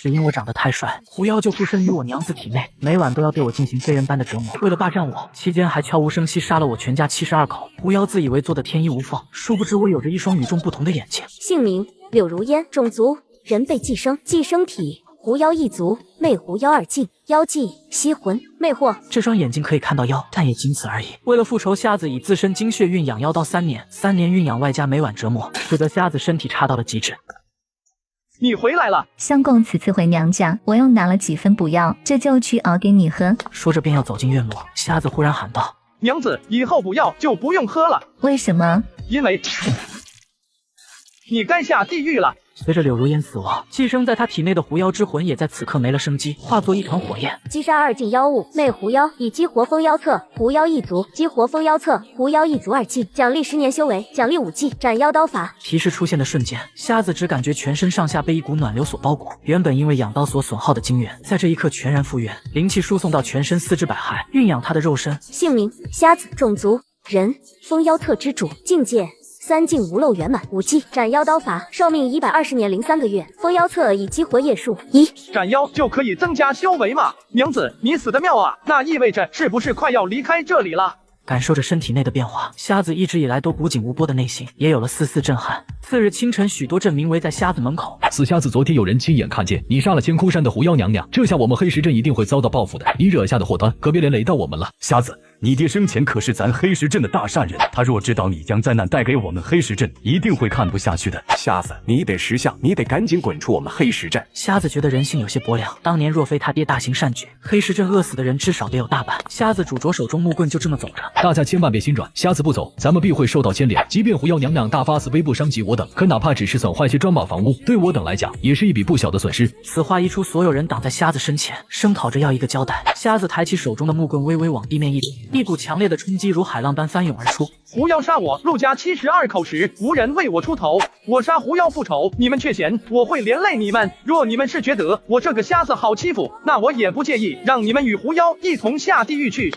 只因我长得太帅，狐妖就附身于我娘子体内，每晚都要对我进行非人般的折磨。为了霸占我，期间还悄无声息杀了我全家72口。狐妖自以为做的天衣无缝，殊不知我有着一双与众不同的眼睛。姓名：柳如烟，种族：人被寄生，寄生体。 狐妖一族，魅狐妖二境，妖技吸魂魅惑。这双眼睛可以看到妖，但也仅此而已。为了复仇，瞎子以自身精血蕴养妖刀3年，3年蕴养外加每晚折磨，使得瞎子身体差到了极致。你回来了，相公此次回娘家，我又拿了几分补药，这就去熬给你喝。说着便要走进院落，瞎子忽然喊道：“娘子，以后补药就不用喝了。为什么？因为你该下地狱了。” 随着柳如烟死亡，寄生在他体内的狐妖之魂也在此刻没了生机，化作一团火焰。击杀2境妖物，魅狐妖，以激活风妖册。狐妖一族，激活风妖册。狐妖一族2境，奖励10年修为，奖励5技斩妖刀法。提示出现的瞬间，瞎子只感觉全身上下被一股暖流所包裹。原本因为养刀所损耗的精元，在这一刻全然复原，灵气输送到全身4肢百骸，蕴养他的肉身。姓名：瞎子，种族：人，风妖册之主，境界。 3境无漏圆满，5技斩妖刀法，寿命120年03个月。风妖册已激活叶数1，斩妖就可以增加修为吗？娘子，你死得妙啊！那意味着是不是快要离开这里了？感受着身体内的变化，瞎子一直以来都古井无波的内心也有了丝丝震撼。次日清晨，许多镇民围在瞎子门口。死瞎子，昨天有人亲眼看见你杀了千空山的狐妖娘娘，这下我们黑石镇一定会遭到报复的。你惹下的祸端，可别连累到我们了。瞎子，你爹生前可是咱黑石镇的大善人，他若知道你将灾难带给我们黑石镇，一定会看不下去的。瞎子，你得识相，你得赶紧滚出我们黑石镇。瞎子觉得人性有些薄凉，当年若非他爹大行善举，黑石镇饿死的人至少得有大半。瞎子拄着手中木棍，就这么走着。大家千万别心软，瞎子不走，咱们必会受到牵连。即便狐妖娘娘大发慈悲不伤及我等，可哪怕只是损坏些砖瓦房屋，对我等来讲也是一笔不小的损失。此话一出，所有人挡在瞎子身前，声讨着要一个交代。瞎子抬起手中的木棍，微微往地面一顶，一股强烈的冲击如海浪般翻涌而出。狐妖杀我陆家72口时，无人为我出头。我杀狐妖复仇，你们却嫌我会连累你们。若你们是觉得我这个瞎子好欺负，那我也不介意让你们与狐妖一同下地狱去。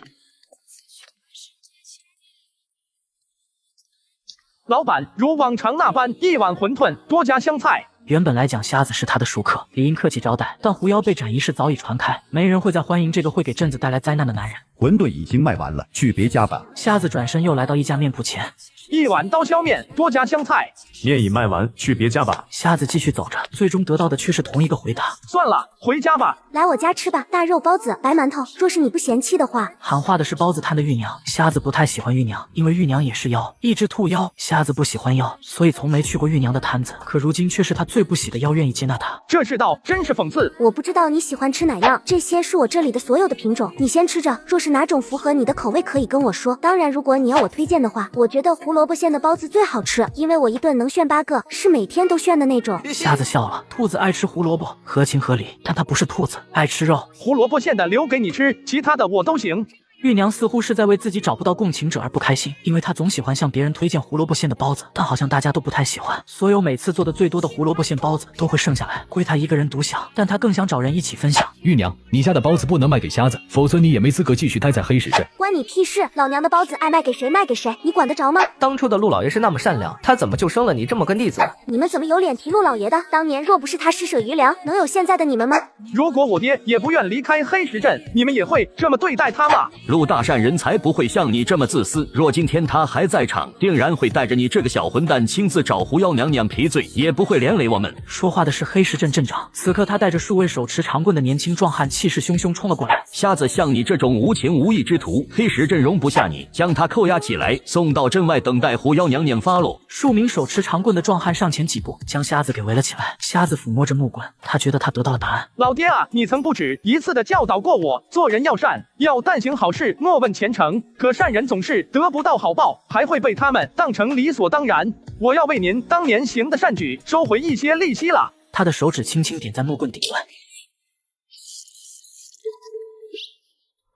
老板，如往常那般，一碗馄饨，多加香菜。原本来讲，瞎子是他的熟客，理应客气招待，但狐妖被斩一事早已传开，没人会再欢迎这个会给镇子带来灾难的男人。馄饨已经卖完了，去别家吧。瞎子转身又来到一家面铺前，一碗刀削面，多加香菜。面已卖完，去别家吧。瞎子继续走着，最终得到的却是同一个回答。算了，回家吧。来我家吃吧，大肉包子、白馒头，若是你不嫌弃的话。喊话的是包子摊的玉娘。瞎子不太喜欢玉娘，因为玉娘也是妖，一只兔妖。瞎子不喜欢妖，所以从没去过玉娘的摊子。可如今却是他最不喜的妖愿意接纳他。这世道真是讽刺。我不知道你喜欢吃哪样，这些是我这里的所有的品种，你先吃着。若是哪种符合你的口味，可以跟我说。当然，如果你要我推荐的话，我觉得胡萝卜馅的包子最好吃，因为我一顿能炫8个，是每天都炫的那种。瞎子笑了，兔子爱吃胡萝卜，合情合理，但它不是兔子，爱吃肉。胡萝卜馅的留给你吃，其他的我都行。玉娘似乎是在为自己找不到共情者而不开心，因为她总喜欢向别人推荐胡萝卜馅的包子，但好像大家都不太喜欢。所有每次做的最多的胡萝卜馅包子都会剩下来，归她一个人独享，但她更想找人一起分享。玉娘，你家的包子不能卖给瞎子，否则你也没资格继续待在黑石镇。关你屁事！老娘的包子爱卖给谁卖给谁，你管得着吗？当初的陆老爷是那么善良，他怎么就生了你这么个逆子？你们怎么有脸提陆老爷的？当年若不是他施舍余粮，能有现在的你们吗？如果我爹也不愿离开黑石镇，你们也会这么对待他吗？陆大善人才不会像你这么自私，若今天他还在场，定然会带着你这个小混蛋亲自找狐妖娘娘赔罪，也不会连累我们。说话的是黑石镇镇长，此刻他带着数位手持长棍的年轻壮汉，气势汹汹冲了过来。瞎子，像你这种无情无义之徒，黑石镇容不下你，将他扣押起来，送到镇外等待狐妖娘娘发落。数名手持长棍的壮汉上前几步，将瞎子给围了起来。瞎子抚摸着木棍，他觉得他得到了答案。老爹啊，你曾不止一次的教导过我，做人要善，要但行好事，莫问前程。可善人总是得不到好报，还会被他们当成理所当然。我要为您当年行的善举收回一些利息了。他的手指轻轻点在木棍顶端，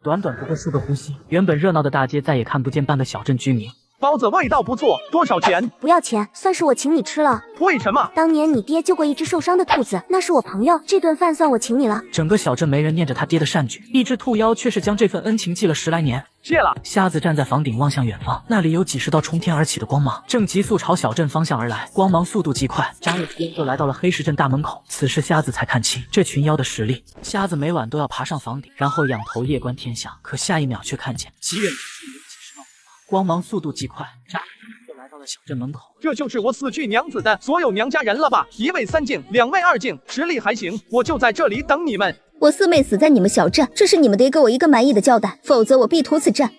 短短不过数个呼吸，原本热闹的大街再也看不见半个小镇居民。包子味道不错，多少钱？不要钱，算是我请你吃了。为什么？当年你爹救过一只受伤的兔子，那是我朋友，这顿饭算我请你了。整个小镇没人念着他爹的善举，一只兔妖却是将这份恩情记了10来年。谢了。瞎子站在房顶望向远方，那里有几十道冲天而起的光芒，正急速朝小镇方向而来，光芒速度极快，眨眼间就来到了黑石镇大门口。此时瞎子才看清这群妖的实力。瞎子每晚都要爬上房顶，然后仰头夜观天象，可下一秒却看见极远处有几十道光芒速度极快，眨眼就来到了小镇门口。这就是我死去娘子的所有娘家人了吧？1位3境，2位2境，实力还行，我就在这里等你们。我四妹死在你们小镇，这是你们得给我一个满意的交代，否则我必屠此镇。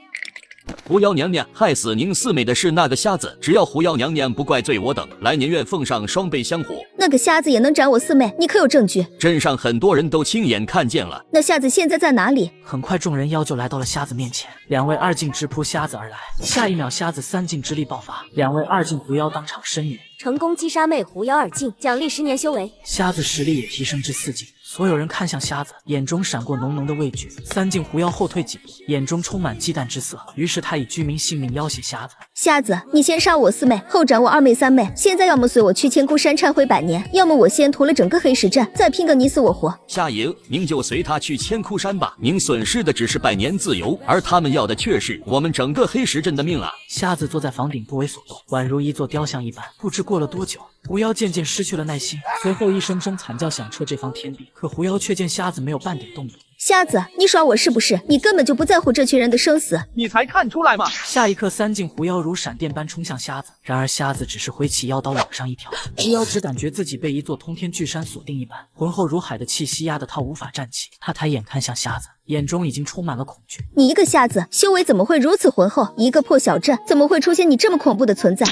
狐妖娘娘，害死您四妹的是那个瞎子，只要狐妖娘娘不怪罪我等，来年愿奉上双倍香火。那个瞎子也能斩我四妹，你可有证据？镇上很多人都亲眼看见了。那瞎子现在在哪里？很快众人妖就来到了瞎子面前，2位2境直扑瞎子而来，下一秒瞎子3境之力爆发，2位2境狐妖当场身陨。成功击杀魅狐妖2境，奖励10年修为。瞎子实力也提升至4境。所有人看向瞎子，眼中闪过浓浓的畏惧。3境狐妖后退几步，眼中充满忌惮之色。于是他以居民性命要挟瞎子：瞎子，你先杀我四妹，后斩我2妹3妹。现在要么随我去千枯山忏悔100年，要么我先屠了整个黑石镇，再拼个你死我活。夏爷，您就随他去千枯山吧。您损失的只是100年自由，而他们要的却是我们整个黑石镇的命啊！瞎子坐在房顶不为所动，宛如一座雕像一般。不知过了多久，狐妖渐渐失去了耐心，随后一声声惨叫响彻这方天地。可狐妖却见瞎子没有半点动作。瞎子，你耍我是不是？你根本就不在乎这群人的生死。你才看出来吗？下一刻，3境狐妖如闪电般冲向瞎子，然而瞎子只是挥起妖刀往上一挑，狐妖只感觉自己被一座通天巨山锁定一般，浑厚如海的气息压得他无法站起。他抬眼看向瞎子，眼中已经充满了恐惧。你一个瞎子，修为怎么会如此浑厚？一个破小镇，怎么会出现你这么恐怖的存在？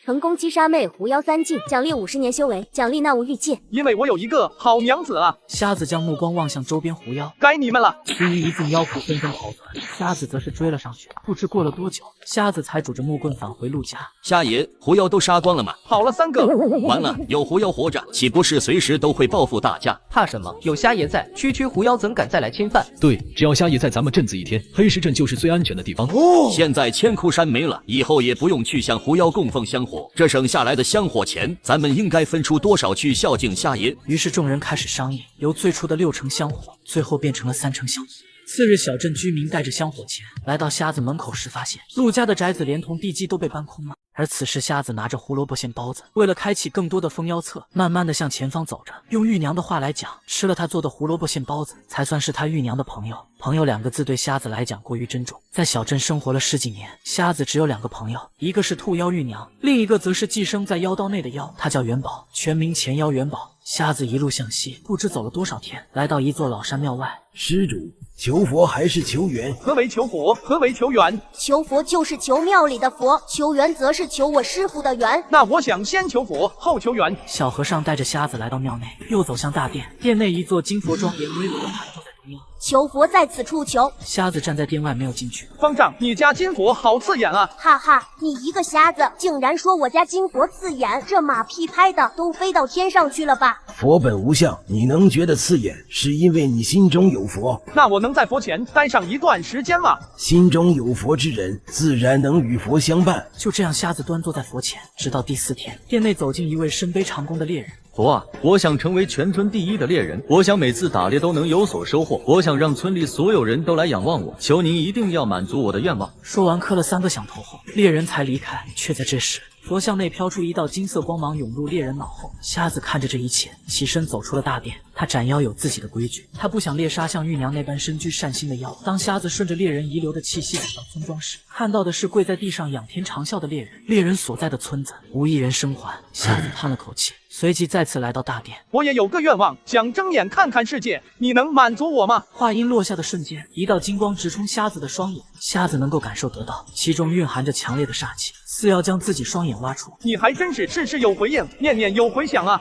成功击杀魅狐妖3境，奖励50年修为，奖励纳无欲界。因为我有一个好娘子啊！瞎子将目光望向周边狐妖，该你们了。其余一众妖仆纷纷逃窜，瞎子则是追了上去。不知过了多久，瞎子才拄着木棍返回陆家。瞎爷，狐妖都杀光了吗？跑了3个。完了，有狐妖活着，岂不是随时都会报复大家？怕什么？有瞎爷在，区区狐妖怎敢再来侵犯？对，只要瞎爷在咱们镇子一天，黑石镇就是最安全的地方。现在千枯山没了，以后也不用去向狐妖供奉香火，这省下来的香火钱，咱们应该分出多少去孝敬瞎爷？于是众人开始商议，由最初的6成香火，最后变成了3成香火。次日，小镇居民带着香火钱来到瞎子门口时，发现陆家的宅子连同地基都被搬空了。而此时，瞎子拿着胡萝卜馅包子，为了开启更多的封妖册，慢慢的向前方走着。用玉娘的话来讲，吃了他做的胡萝卜馅包子，才算是他玉娘的朋友。朋友2个字对瞎子来讲过于珍重。在小镇生活了10几年，瞎子只有2个朋友，一个是兔妖玉娘，另一个则是寄生在妖道内的妖，他叫元宝，全名前妖元宝。瞎子一路向西，不知走了多少天，来到一座老山庙外。施主，求佛还是求缘？何为求佛？何为求缘？求佛就是求庙里的佛，求缘则是求我师傅的缘。那我想先求佛，后求缘。小和尚带着瞎子来到庙内，又走向大殿。殿内一座金佛庄严巍巍的盘坐在中央。求佛在此处求。瞎子站在殿外没有进去。方丈，你家金佛好刺眼啊！哈哈，你一个瞎子竟然说我家金佛刺眼，这马屁拍的都飞到天上去了吧？佛本无相，你能觉得刺眼，是因为你心中有佛。那我能在佛前待上一段时间吗？心中有佛之人，自然能与佛相伴。就这样，瞎子端坐在佛前，直到第4天，殿内走进一位身背长弓的猎人。佛啊，我想成为全村第一的猎人，我想每次打猎都能有所收获，我想让村里所有人都来仰望我，求您一定要满足我的愿望。说完磕了3个响头后，猎人才离开。却在这时，佛像内飘出一道金色光芒，涌入猎人脑后。瞎子看着这一切，起身走出了大殿。他斩妖有自己的规矩，他不想猎杀像玉娘那般身居善心的妖。当瞎子顺着猎人遗留的气息走到村庄时，看到的是跪在地上仰天长啸的猎人。猎人所在的村子无一人生还。瞎子叹了口气，随即再次来到大殿。我也有个愿望，想睁眼看看世界，你能满足我吗？话音落下的瞬间，一道金光直冲瞎子的双眼，瞎子能够感受得到，其中蕴含着强烈的煞气，似要将自己双眼挖出。你还真是事事有回应，念念有回响啊！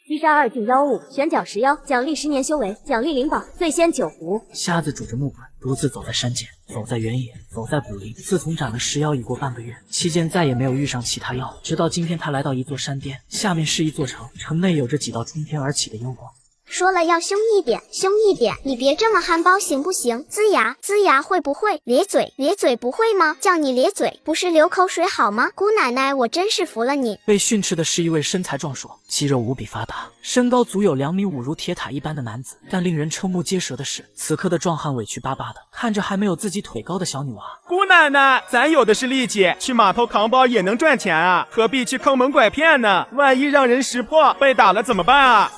击杀2境妖物，悬角石妖，奖励10年修为，奖励灵宝，醉仙9壶。瞎子拄着木棍，独自走在山间，走在原野，走在古林。自从斩了10妖已过半个月，期间再也没有遇上其他妖。直到今天，他来到一座山巅，下面是一座城，城内有着几道冲天而起的幽光。说了要凶一点，凶一点，你别这么憨包行不行？龇牙，龇牙会不会？咧嘴，咧嘴不会吗？叫你咧嘴，不是流口水好吗？姑奶奶，我真是服了你。被训斥的是一位身材壮硕、肌肉无比发达、身高足有2.5米如铁塔一般的男子。但令人瞠目结舌的是，此刻的壮汉委屈巴巴的看着还没有自己腿高的小女娃。姑奶奶，咱有的是力气，去码头扛包也能赚钱啊，何必去坑蒙拐骗呢？万一让人识破，被打了怎么办啊？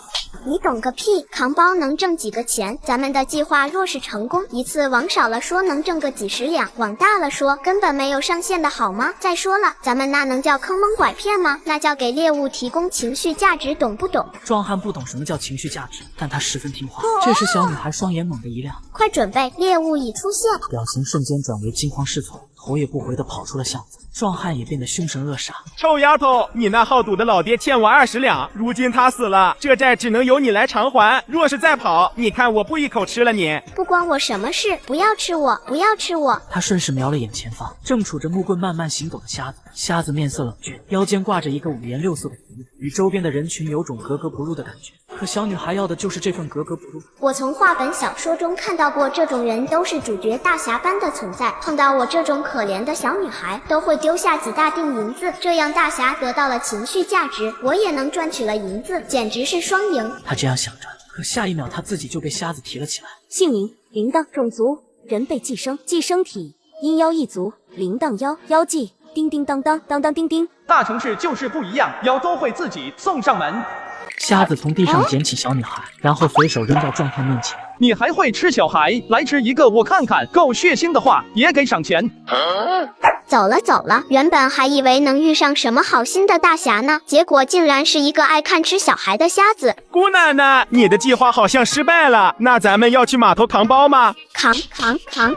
你懂个屁！扛包能挣几个钱？咱们的计划若是成功，一次往少了说能挣个几十两，往大了说根本没有上限的好吗？再说了，咱们那能叫坑蒙拐骗吗？那叫给猎物提供情绪价值，懂不懂？壮汉不懂什么叫情绪价值，但他十分听话。这时小女孩双眼猛地一亮，快准备，猎物已出现！表情瞬间转为惊慌失措，头也不回地跑出了巷子。壮汉也变得凶神恶煞。臭丫头，你那好赌的老爹欠我20两，如今他死了，这债只能由你来偿还。若是再跑，你看我不一口吃了你！不关我什么事，不要吃我，不要吃我！他顺势瞄了眼前方，正杵着木棍慢慢行走的瞎子。瞎子面色冷峻，腰间挂着一个5颜6色的葫芦，与周边的人群有种格格不入的感觉。可小女孩要的就是这份格格不入。我从话本小说中看到过，这种人都是主角大侠般的存在，碰到我这种可怜的小女孩，都会丢下几大锭银子，这样大侠得到了情绪价值，我也能赚取了银子，简直是双赢。他这样想着，可下一秒他自己就被瞎子提了起来。姓名：铃铛，种族：人被寄生，寄生体：阴妖一族，铃铛妖，妖技：叮叮当当，当当叮叮。大城市就是不一样，妖都会自己送上门。瞎子从地上捡起小女孩，然后随手扔到壮汉面前。你还会吃小孩？来吃一个我看看，够血腥的话也给赏钱。走了走了，原本还以为能遇上什么好心的大侠呢，结果竟然是一个爱看吃小孩的瞎子。姑奶奶，你的计划好像失败了，那咱们要去码头扛包吗？扛，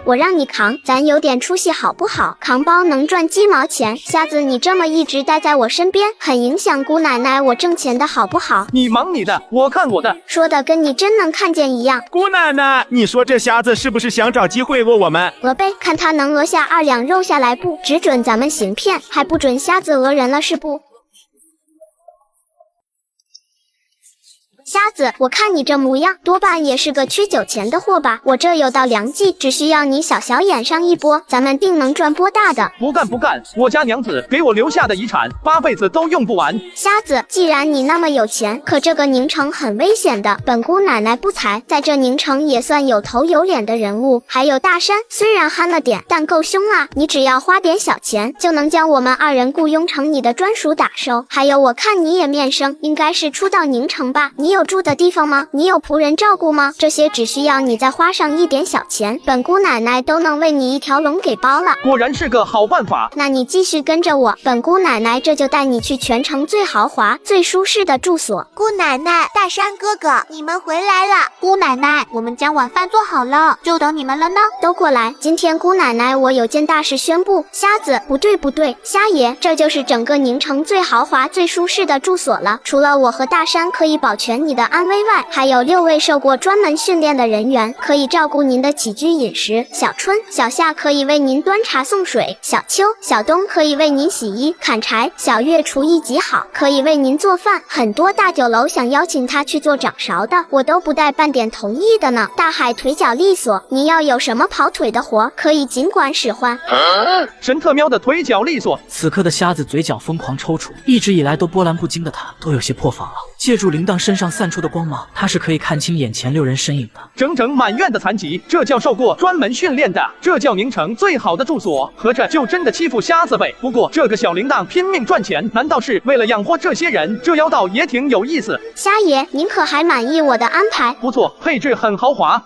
我让你扛，咱有点出息好不好？扛包能赚鸡毛钱，瞎子你这么一直待在我身边，很影响姑奶奶我挣钱的好不好？你忙你的，我看我的。说的跟你真能看见一样。姑奶奶，你说这瞎子是不是想找机会讹我们？讹呗，看他能讹下2两肉下来不？只准咱们行骗，还不准瞎子讹人了是不？瞎子，我看你这模样，多半也是个缺酒钱的货吧？我这有道良计，只需要你小小演上一波，咱们定能赚波大的。不干，我家娘子给我留下的遗产，8辈子都用不完。瞎子，既然你那么有钱，可这个宁城很危险的，本姑奶奶不才，在这宁城也算有头有脸的人物。还有大山，虽然憨了点，但够凶啊！你只要花点小钱，就能将我们2人雇佣成你的专属打手。还有，我看你也面生，应该是初到宁城吧？你有住的地方吗？你有仆人照顾吗？这些只需要你再花上一点小钱，本姑奶奶都能为你一条龙给包了。果然是个好办法。那你继续跟着我，本姑奶奶这就带你去全城最豪华、最舒适的住所。姑奶奶，大山哥哥，你们回来了。姑奶奶，我们将晚饭做好了，就等你们了呢。都过来，今天姑奶奶我有件大事宣布。瞎子，不对，瞎爷，这就是整个宁城最豪华、最舒适的住所了。除了我和大山可以保全你的安危外，还有6位受过专门训练的人员，可以照顾您的起居饮食。小春、小夏可以为您端茶送水，小秋、小冬可以为您洗衣砍柴，小月厨艺极好，可以为您做饭。很多大酒楼想邀请他去做掌勺的，我都不带半点同意的呢。大海腿脚利索，您要有什么跑腿的活，可以尽管使唤。神特喵的腿脚利索！此刻的瞎子嘴角疯狂抽搐，一直以来都波澜不惊的他都有些破防了。借助铃铛身上散出的光芒，他是可以看清眼前6人身影的。整整满院的残疾，这叫受过专门训练的，这叫宁城最好的住所。合着就真的欺负瞎子呗？不过这个小铃铛拼命赚钱，难道是为了养活这些人？这妖道也挺有意思。瞎爷，您可还满意我的安排？不错，配置很豪华。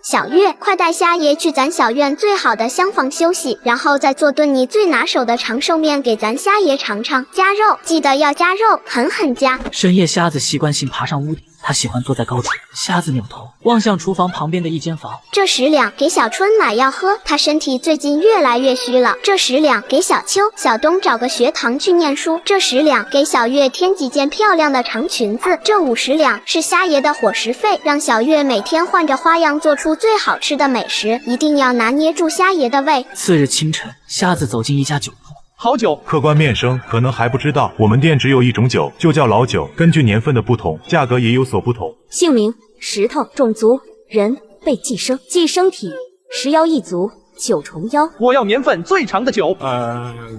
小月，快带瞎爷去咱小院最好的厢房休息，然后再做顿你最拿手的长寿面给咱瞎爷尝尝。加肉，记得要加肉，狠狠加。深夜，瞎子习惯性爬上屋顶，他喜欢坐在高处。瞎子扭头望向厨房旁边的一间房，这10两给小春买药喝，他身体最近越来越虚了。这10两给小秋、小冬找个学堂去念书。这10两给小月添几件漂亮的长裙子。这50两是瞎爷的伙食费，让小月每天换着花样做出最好吃的美食，一定要拿捏住瞎爷的胃。次日清晨，瞎子走进一家酒铺，好酒。客官面生可能还不知道，我们店只有一种酒，就叫老酒，根据年份的不同，价格也有所不同。姓名：石头，种族：人，被寄生，寄生体：石妖一族。九重妖，我要年份最长的酒。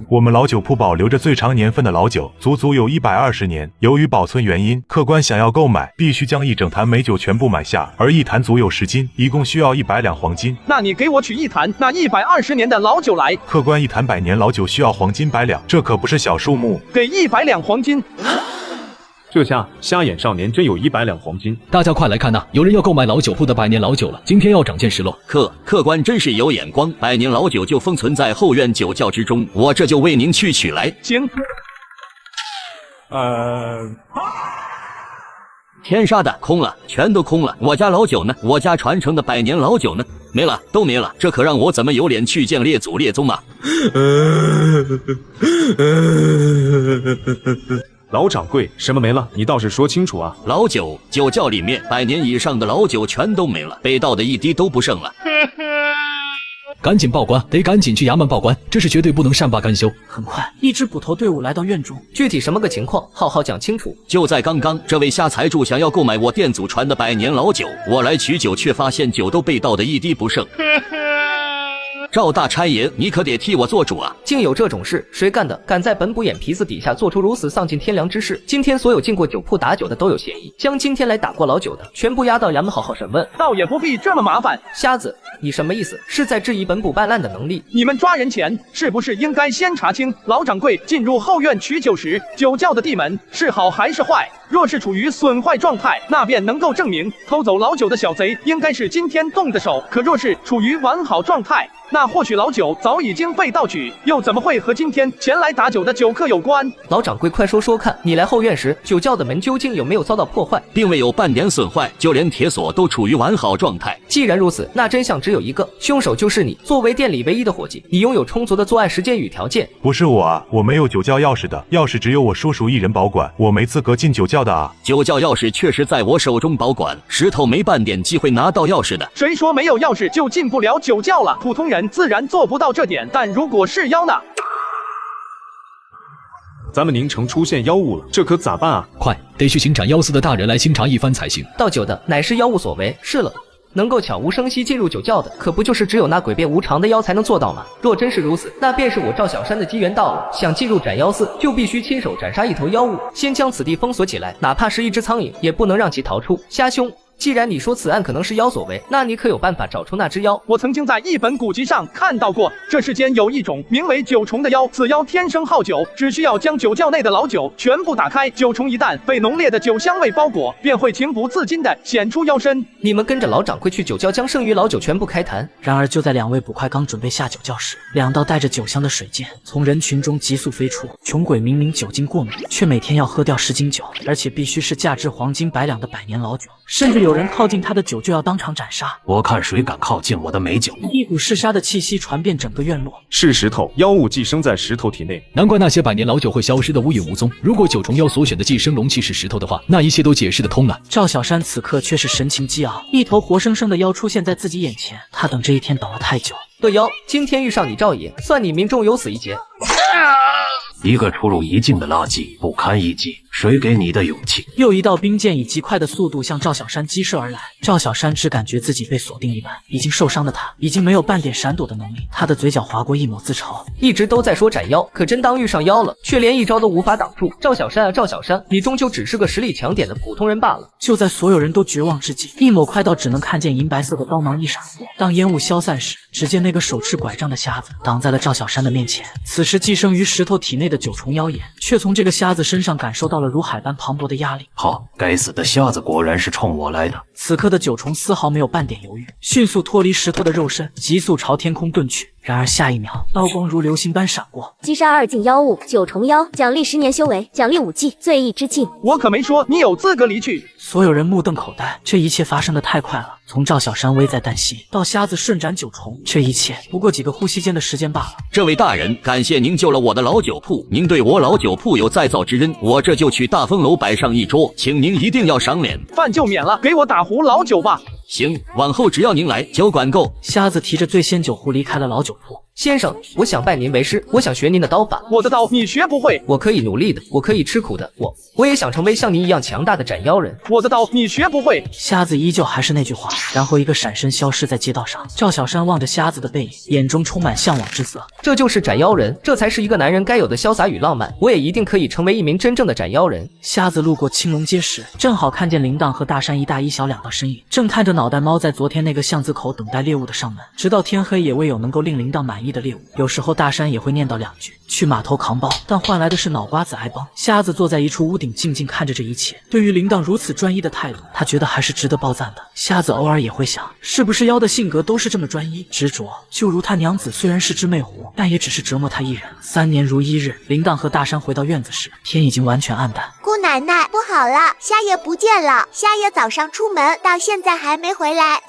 我们老酒铺保留着最长年份的老酒，足足有120年。由于保存原因，客官想要购买，必须将一整坛美酒全部买下，而一坛足有10斤，一共需要100两黄金。那你给我取一坛那120年的老酒来。客官，一坛100年老酒需要黄金100两，这可不是小数目。给100两黄金。这下瞎眼少年真有100两黄金，大家快来看呐！有人要购买老酒铺的100年老酒了，今天要长见识喽！客官真是有眼光，100年老酒就封存在后院酒窖之中，我这就为您去取来。行。天杀的，空了，全都空了！我家老酒呢？我家传承的100年老酒呢？没了，都没了！这可让我怎么有脸去见列祖列宗啊？老掌柜，什么没了？你倒是说清楚啊！老酒，酒窖里面100年以上的老酒全都没了，被盗的一滴都不剩了。赶紧报官，得赶紧去衙门报官，这是绝对不能善罢甘休。很快，一支捕头队伍来到院中，具体什么个情况，好好讲清楚。就在刚刚，这位瞎财主想要购买我店祖传的100年老酒，我来取酒，却发现酒都被盗的一滴不剩。赵大差爷，你可得替我做主啊！竟有这种事，谁干的？敢在本捕眼皮子底下做出如此丧尽天良之事！今天所有进过酒铺打酒的都有嫌疑，将今天来打过老酒的全部押到衙门好好审问。倒也不必这么麻烦。瞎子，你什么意思？是在质疑本捕办案的能力？你们抓人前是不是应该先查清老掌柜进入后院取酒时，酒窖的地门是好还是坏？若是处于损坏状态，那便能够证明偷走老酒的小贼应该是今天动的手。可若是处于完好状态，那或许老酒早已经被盗取，又怎么会和今天前来打酒的酒客有关？老掌柜，快说说看，你来后院时，酒窖的门究竟有没有遭到破坏？并未有半点损坏，就连铁锁都处于完好状态。既然如此，那真相只有一个，凶手就是你。作为店里唯一的伙计，你拥有充足的作案时间与条件。不是我啊，我没有酒窖钥匙的，钥匙只有我叔叔一人保管，我没资格进酒窖的啊。酒窖钥匙确实在我手中保管，石头没半点机会拿到钥匙的。谁说没有钥匙就进不了酒窖了？普通人自然做不到这点，但如果是妖呢？咱们宁城出现妖物了，这可咋办啊？快，得去巡斩妖司的大人来清查一番才行。盗酒的乃是妖物所为，是了。能够悄无声息进入酒窖的，可不就是只有那诡辩无常的妖才能做到吗？若真是如此，那便是我赵小山的机缘到了。想进入斩妖寺，就必须亲手斩杀一头妖物，先将此地封锁起来，哪怕是一只苍蝇，也不能让其逃出。虾兄，既然你说此案可能是妖所为，那你可有办法找出那只妖？我曾经在一本古籍上看到过，这世间有一种名为九重的妖，此妖天生好酒，只需要将酒窖内的老酒全部打开，九重一旦被浓烈的酒香味包裹，便会情不自禁地显出妖身。你们跟着老掌柜去酒窖，将剩余老酒全部开坛。然而就在2位捕快刚准备下酒窖时，2道带着酒香的水箭从人群中急速飞出。穷鬼明明酒精过敏，却每天要喝掉10斤酒，而且必须是价值黄金100两的100年老酒，甚至有人靠近他的酒就要当场斩杀。我看谁敢靠近我的美酒！一股嗜杀的气息传遍整个院落。是石头，妖物寄生在石头体内，难怪那些100年老酒会消失的无影无踪。如果九重妖所选的寄生容器是石头的话，那一切都解释得通了。赵小山此刻却是神情激昂，一头活生生的妖出现在自己眼前，他等这一天等了太久。恶妖，今天遇上你赵爷，算你命中有死一劫。一个出入一境的垃圾，不堪一击。谁给你的勇气？又一道冰箭以极快的速度向赵小山击射而来。赵小山只感觉自己被锁定一般，已经受伤的他已经没有半点闪躲的能力。他的嘴角划过一抹自嘲，一直都在说斩妖，可真当遇上妖了，却连一招都无法挡住。赵小山啊，赵小山，你终究只是个实力强点的普通人罢了。就在所有人都绝望之际，一抹快到只能看见银白色的刀芒一闪过。当烟雾消散时，只见那个手持拐杖的瞎子挡在了赵小山的面前。此时寄生于石头体内的九重妖眼，却从这个瞎子身上感受到了如海般磅礴的压力。好，该死的瞎子果然是冲我来的。此刻的九重丝毫没有半点犹豫，迅速脱离石头的肉身，急速朝天空遁去。然而下一秒，刀光如流星般闪过。击杀2境妖物，九重妖，奖励10年修为，奖励5技，醉意之境。我可没说你有资格离去。所有人目瞪口呆，这一切发生的太快了。从赵小山危在旦夕到瞎子顺斩九重，这一切不过几个呼吸间的时间罢了。这位大人，感谢您救了我的老酒铺，您对我老酒铺有再造之恩，我这就去大风楼摆上一桌，请您一定要赏脸。饭就免了，给我打壶老酒吧。行，往后只要您来，酒管够。瞎子提着醉仙酒壶离开了老酒铺。先生，我想拜您为师，我想学您的刀法。我的刀你学不会，我可以努力的，我可以吃苦的，我也想成为像您一样强大的斩妖人。我的刀你学不会。瞎子依旧还是那句话，然后一个闪身消失在街道上。赵小山望着瞎子的背影，眼中充满向往之色。这就是斩妖人，这才是一个男人该有的潇洒与浪漫。我也一定可以成为一名真正的斩妖人。瞎子路过青龙街时，正好看见铃铛和大山一大一小两道身影，正探着脑袋猫在昨天那个巷子口等待猎物的上门，直到天黑也未有能够令铃铛满意的猎物。有时候大山也会念叨两句，去码头扛包，但换来的是脑瓜子挨崩。瞎子坐在一处屋顶，静静看着这一切。对于铃铛如此专一的态度，他觉得还是值得褒赞的。瞎子偶尔也会想，是不是妖的性格都是这么专一执着？就如他娘子虽然是只魅狐，但也只是折磨他一人。3年如一日，铃铛和大山回到院子时，天已经完全暗淡。姑奶奶，不好了，瞎爷不见了！瞎爷早上出门，到现在还没回来。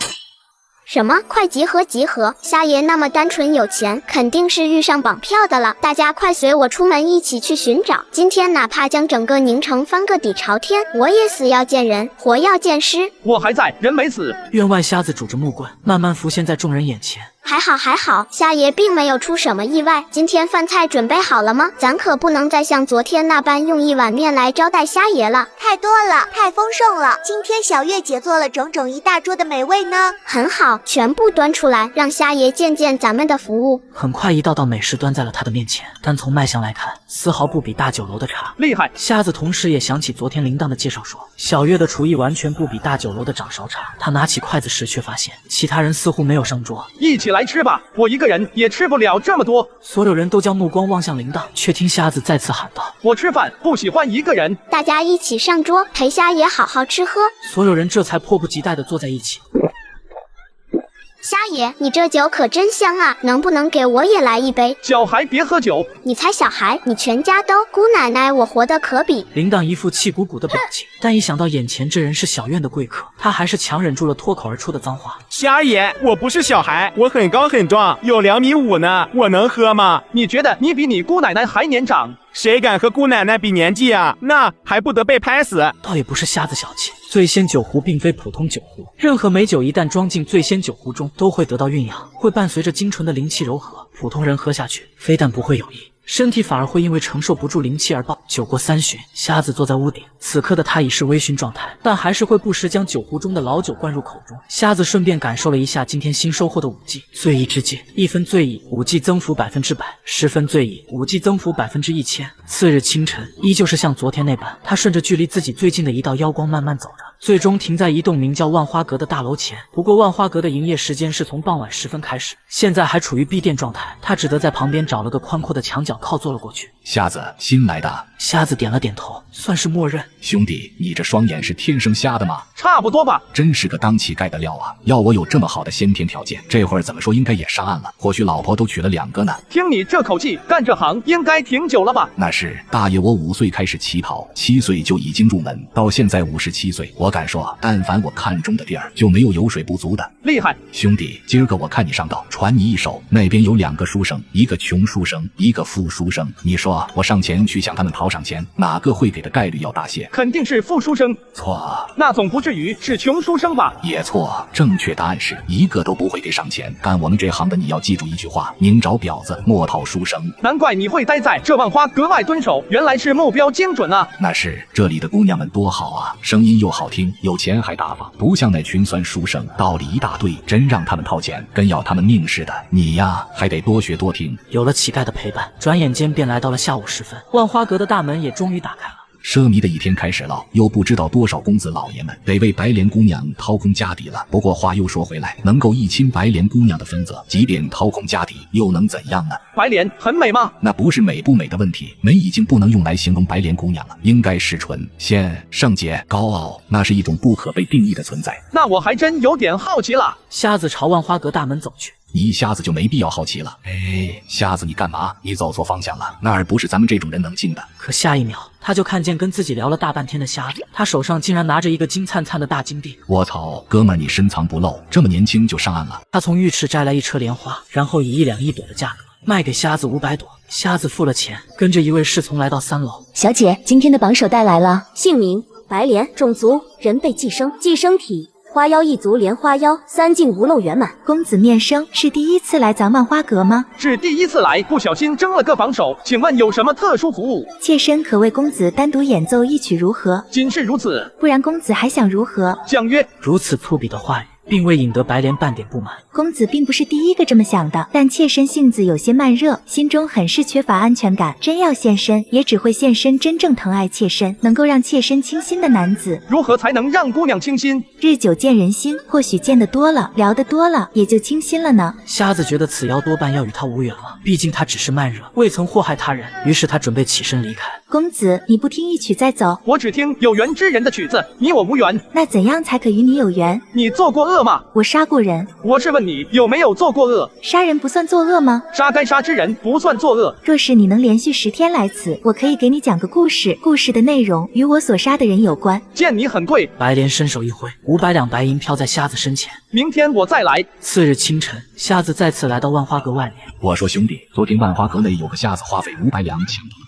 什么？快集合集合！瞎爷那么单纯有钱，肯定是遇上绑票的了。大家快随我出门一起去寻找。今天哪怕将整个宁城翻个底朝天，我也死要见人，活要见尸。我还在，人没死。院外瞎子拄着木棍，慢慢浮现在众人眼前。还好还好，瞎爷并没有出什么意外。今天饭菜准备好了吗？咱可不能再像昨天那般用一碗面来招待瞎爷了，太多了，太丰盛了。今天小月姐做了整整一大桌的美味呢。很好，全部端出来，让瞎爷见见咱们的服务。很快一道道美食端在了他的面前，但从卖相来看，丝毫不比大酒楼的差。厉害！瞎子同时也想起昨天铃铛的介绍说，小月的厨艺完全不比大酒楼的掌勺差。他拿起筷子时，却发现其他人似乎没有上桌。一起来吃吧，我一个人也吃不了这么多。所有人都将目光望向铃铛，却听瞎子再次喊道：我吃饭不喜欢一个人。大家一起上桌，陪瞎爷好好吃喝。所有人这才迫不及待地坐在一起。瞎爷，你这酒可真香啊，能不能给我也来一杯？小孩别喝酒。你才小孩，你全家都。姑奶奶，我活得可比。铃铛一副气鼓鼓的表情，但一想到眼前这人是小院的贵客，他还是强忍住了脱口而出的脏话。瞎爷，我不是小孩，我很高很壮，有2.5米呢，我能喝吗？你觉得你比你姑奶奶还年长？谁敢和姑奶奶比年纪啊？那还不得被拍死？倒也不是瞎子小气，醉仙酒壶并非普通酒壶，任何美酒一旦装进醉仙酒壶中，都会得到酝酿，会伴随着精纯的灵气柔和，普通人喝下去，非但不会有益，身体反而会因为承受不住灵气而爆。酒过3巡，瞎子坐在屋顶，此刻的他已是微醺状态，但还是会不时将酒壶中的老酒灌入口中。瞎子顺便感受了一下今天新收获的武技醉意之戒，1分醉意，武技增幅100%；10分醉意，武技增幅1000%。次日清晨，依旧是像昨天那般，他顺着距离自己最近的一道妖光慢慢走着，最终停在一栋名叫万花阁的大楼前。不过万花阁的营业时间是从傍晚10分开始，现在还处于闭店状态，他只得在旁边找了个宽阔的墙角靠坐了过去。瞎子，新来的？瞎子点了点头，算是默认。兄弟，你这双眼是天生瞎的吗？差不多吧。真是个当乞丐的料啊！要我有这么好的先天条件，这会儿怎么说应该也上岸了，或许老婆都娶了2个呢。听你这口气，干这行应该挺久了吧？那是，大爷我5岁开始乞讨，7岁就已经入门，到现在57岁，我敢说，但凡我看中的地儿，就没有油水不足的。厉害，兄弟，今儿个我看你上道，传你一手。那边有2个书生，一个穷书生，一个富书生，你说我上前去向他们讨赏钱，哪个会给的概率要大些？肯定是富书生。错，那总不至于是穷书生吧？也错，正确答案是一个都不会给赏钱。干我们这行的，你要记住一句话：宁找婊子，莫讨书生。难怪你会待在这万花格外蹲守，原来是目标精准啊！那是，这里的姑娘们多好啊，声音又好听，有钱还大方，不像那群酸书生，道理一大堆，真让他们掏钱，跟要他们命似的。你呀，还得多学多听。有了乞丐的陪伴，转眼间便来到了下午时分，万花阁的大门也终于打开了。奢靡的一天开始了，又不知道多少公子老爷们得为白莲姑娘掏空家底了。不过话又说回来，能够一亲白莲姑娘的分则，即便掏空家底又能怎样呢？白莲很美吗？那不是美不美的问题，美已经不能用来形容白莲姑娘了，应该是纯仙、圣洁、高傲，那是一种不可被定义的存在。那我还真有点好奇了。瞎子朝万花阁大门走去。你一瞎子就没必要好奇了。哎，瞎子你干嘛？你走错方向了，那儿不是咱们这种人能进的。可下一秒，他就看见跟自己聊了大半天的瞎子，他手上竟然拿着一个金灿灿的大金币。我操，哥们儿你深藏不露，这么年轻就上岸了。他从浴池摘来一车莲花，然后以1两1朵的价格卖给瞎子500朵。瞎子付了钱，跟着一位侍从来到3楼。小姐，今天的榜首带来了。姓名：白莲，种族：人被寄生，寄生体。花妖一族莲花妖3境无漏圆满。公子面生是第一次来咱万花阁吗？是第一次来，不小心争了个榜首，请问有什么特殊服务？妾身可为公子单独演奏一曲如何？仅是如此。不然公子还想如何？相约。如此粗鄙的话语，并未引得白莲半点不满。公子并不是第一个这么想的，但妾身性子有些慢热，心中很是缺乏安全感。真要现身，也只会现身真正疼爱妾身，能够让妾身倾心的男子。如何才能让姑娘倾心？日久见人心，或许见得多了，聊得多了，也就倾心了呢。瞎子觉得此妖多半要与他无缘了，毕竟他只是慢热，未曾祸害他人。于是他准备起身离开。公子，你不听一曲再走？我只听有缘之人的曲子，你我无缘。那怎样才可与你有缘？你做过恶吗？我杀过人。我是问你有没有做过恶？杀人不算作恶吗？杀该杀之人不算作恶。若是你能连续10天来此，我可以给你讲个故事，故事的内容与我所杀的人有关。见你很贵。白莲伸手一挥，500两白银飘在瞎子身前。明天我再来。次日清晨，瞎子再次来到万花阁外面。我说兄弟，昨天万花阁内有个瞎子花费500两抢到了。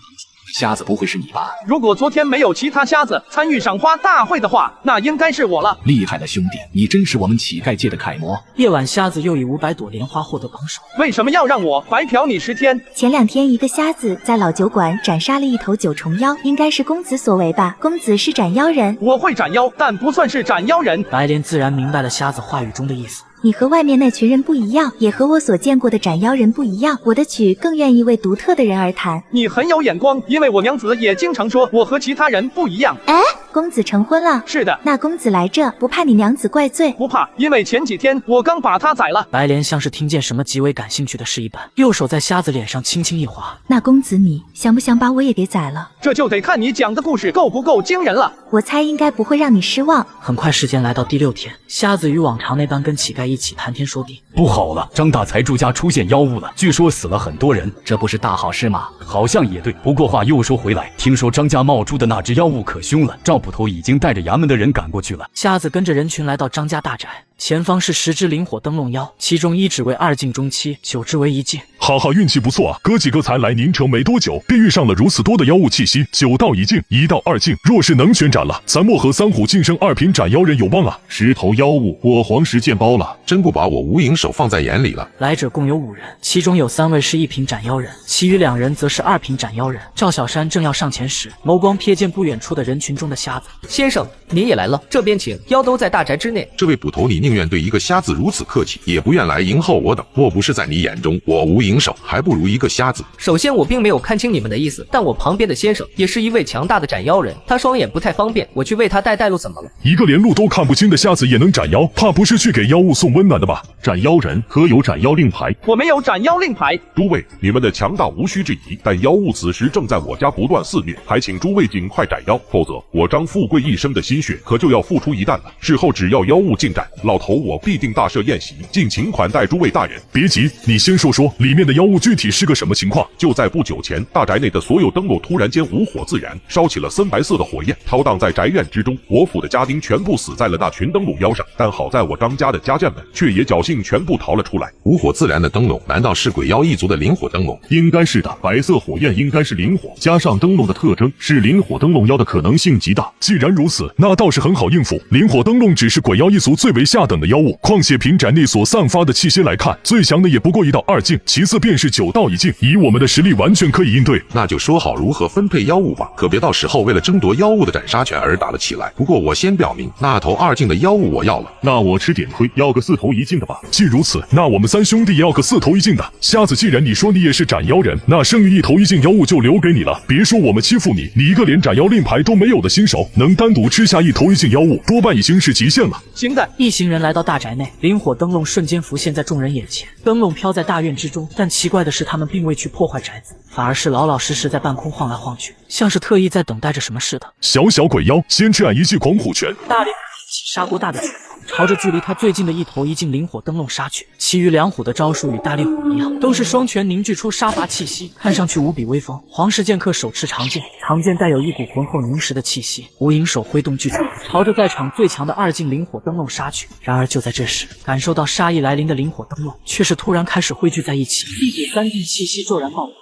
瞎子不会是你吧？如果昨天没有其他瞎子参与赏花大会的话，那应该是我了。厉害了兄弟，你真是我们乞丐界的楷模。夜晚，瞎子又以500朵莲花获得榜首。为什么要让我白嫖你10天？前2天，一个瞎子在老酒馆斩杀了一头9重妖，应该是公子所为吧？公子是斩妖人。我会斩妖，但不算是斩妖人。白莲自然明白了瞎子话语中的意思。你和外面那群人不一样，也和我所见过的斩妖人不一样。我的曲更愿意为独特的人而弹。你很有眼光，因为我娘子也经常说我和其他人不一样。哎，公子成婚了？是的。那公子来这，不怕你娘子怪罪？不怕，因为前几天我刚把她宰了。白莲像是听见什么极为感兴趣的事一般，右手在瞎子脸上轻轻一划。那公子你想不想把我也给宰了？这就得看你讲的故事够不够惊人了。我猜应该不会让你失望。很快时间来到第6天，瞎子与往常那般跟乞丐一起谈天说地。不好了，张大财主家出现妖物了，据说死了很多人，这不是大好事吗？好像也对，不过话又说回来，听说张家冒出的那只妖物可凶了，赵捕头已经带着衙门的人赶过去了。瞎子跟着人群来到张家大宅，前方是10只灵火灯笼妖，其中1只为2境中期，9只为1境。哈哈，运气不错啊！哥几个才来宁城没多久，便遇上了如此多的妖物气息。9到1境，1到2境，若是能全斩了，咱莫和3虎晋升2品斩妖人有望啊！10头妖物，我黄石见包了，真不把我无影手放在眼里了。来者共有5人，其中有3位是1品斩妖人，其余2人则是2品斩妖人。赵小山正要上前时，眸光瞥见不远处的人群中的瞎子。先生，你也来了，这边请。妖都在大宅之内。这位捕头，你宁愿对一个瞎子如此客气，也不愿来迎候我等。莫不是在你眼中，我无影手还不如一个瞎子？首先，我并没有看清你们的意思，但我旁边的先生也是一位强大的斩妖人，他双眼不太方便，我去为他带路怎么了？一个连路都看不清的瞎子也能斩妖，怕不是去给妖物送温暖的吧？斩妖人可有斩妖令牌？我没有斩妖令牌。诸位，你们的强大无需质疑，但妖物此时正在我家不断肆虐，还请诸位尽快斩妖，否则我张富贵一生的心血可就要付出一旦了。事后只要妖物尽斩，老头我必定大设宴席，尽情款待诸位大人。别急，你先说说里面的妖物具体是个什么情况？就在不久前，大宅内的所有灯笼突然间无火自燃，烧起了深白色的火焰，飘荡在宅院之中。我府的家丁全部死在了那群灯笼妖上，但好在我张家的家眷们却也侥幸全部逃了出来。无火自燃的灯笼，难道是鬼妖一族的灵火灯笼？应该是的，白色火焰应该是灵火，加上灯笼的特征是灵火灯笼妖的可能性极大。既然如此，那倒是很好应付。灵火灯笼只是鬼妖一族最为下等的妖物，况且凭宅内所散发的气息来看，最强的也不过1到2境，其次便是9到1境，以我们的实力完全可以应对。那就说好如何分配妖物吧，可别到时候为了争夺妖物的斩杀权而打了起来。不过我先表明，那头2境的妖物我要了。那我吃点亏，要个4头1境的吧。既如此，那我们3兄弟也要个4头1境的。瞎子，既然你说你也是斩妖人，那剩余1头1境妖物就留给你了。别说我们欺负你，你一个连斩妖令牌都没有的新手，能单独吃下1头1境妖物，多半已经是极限了。行的。一行人来到大宅内，灵火灯笼瞬间浮现在众人眼前，灯笼飘在大院之中，但奇怪的是，他们并未去破坏宅子，反而是老老实实在半空晃来晃去，像是特意在等待着什么似的。小小鬼妖，先吃俺一记狂虎拳！大力起砂锅大的拳头，朝着距离他最近的1头1境灵火灯笼杀去。其余2虎的招数与大力虎一样，都是双拳凝聚出杀伐气息，看上去无比威风。黄石剑客手持长剑，长剑带有一股浑厚凝实的气息，无影手挥动巨掌，朝着在场最强的2境灵火灯笼杀去。然而就在这时，感受到杀意来临的灵火灯笼却是突然开始汇聚在一起，一股3境气息骤然爆发。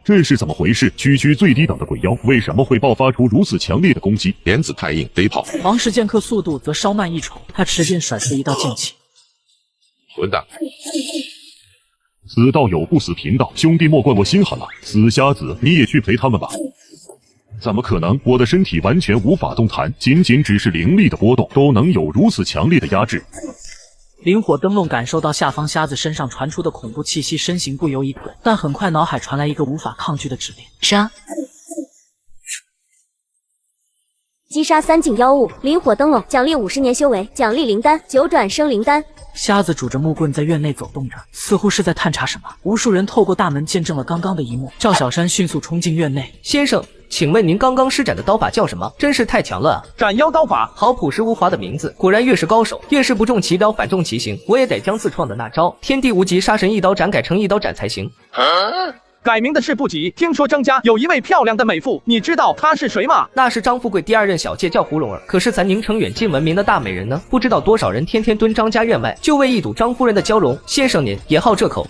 这是怎么回事？区区最低等的鬼妖，为什么会爆发出如此强烈的攻击？莲子太硬，得跑。王氏剑客速度则稍慢一筹，他持剑甩出一道剑气。混蛋！死道友不死贫道，兄弟莫怪我心狠了。死瞎子，你也去陪他们吧。怎么可能？我的身体完全无法动弹，仅只是灵力的波动，都能有如此强烈的压制。灵火灯笼感受到下方瞎子身上传出的恐怖气息，身形不由一滚，但很快脑海传来一个无法抗拒的指令：杀！击杀3景妖物，灵火灯笼，奖励50年修为，奖励灵丹，9转生灵丹。瞎子拄着木棍在院内走动着，似乎是在探查什么。无数人透过大门见证了刚刚的一幕。赵小山迅速冲进院内，先生，请问您刚刚施展的刀法叫什么？真是太强了啊！斩妖刀法，好朴实无华的名字，果然越是高手，越是不中其刀，反中其形。我也得将自创的那招天地无极杀神一刀斩改成一刀斩才行。改名的事不急，听说张家有一位漂亮的美妇，你知道她是谁吗？那是张富贵第2任小妾，叫胡龙儿。可是咱宁城远近闻名的大美人呢？不知道多少人天天蹲张家院外，就为一睹张夫人的娇容。先生您也好这口？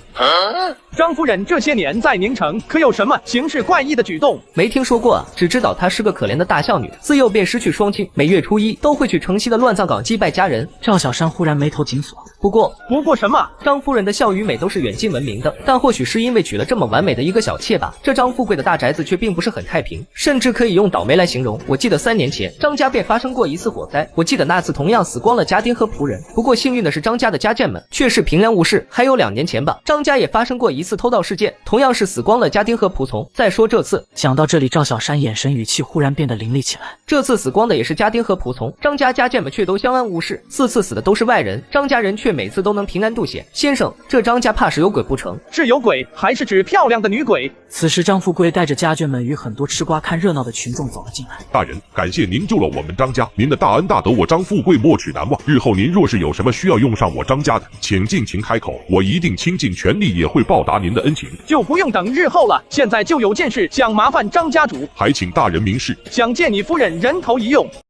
张夫人这些年在宁城可有什么行事怪异的举动？没听说过啊，只知道她是个可怜的大孝女，自幼便失去双亲，每月初1都会去城西的乱葬岗祭拜家人。赵小山忽然眉头紧锁。不过什么？张夫人的孝与美都是远近闻名的，但或许是因为娶了这么完美的一个小妾吧，这张富贵的大宅子却并不是很太平，甚至可以用倒霉来形容。我记得3年前张家便发生过一次火灾，我记得那次同样死光了家丁和仆人，不过幸运的是张家的家眷们却是平安无事。还有2年前吧，张家也发生过一次偷盗事件，同样是死光了家丁和仆从。再说这次，讲到这里，赵小山眼神语气忽然变得凌厉起来。这次死光的也是家丁和仆从，张家家眷们却都相安无事。4次死的都是外人，张家人却每次都能平安渡险。先生，这张家怕是有鬼不成？是有鬼，还是指漂亮的女鬼？此时张富贵带着家眷们与很多吃瓜看热闹的群众走了进来。大人，感谢您救了我们张家，您的大恩大德我张富贵没齿难忘。日后您若是有什么需要用上我张家的，请尽情开口，我一定倾尽全力也会报答您的恩情。就不用等日后了，现在就有件事想麻烦张家主，还请大人明示。想借你夫人人头一用。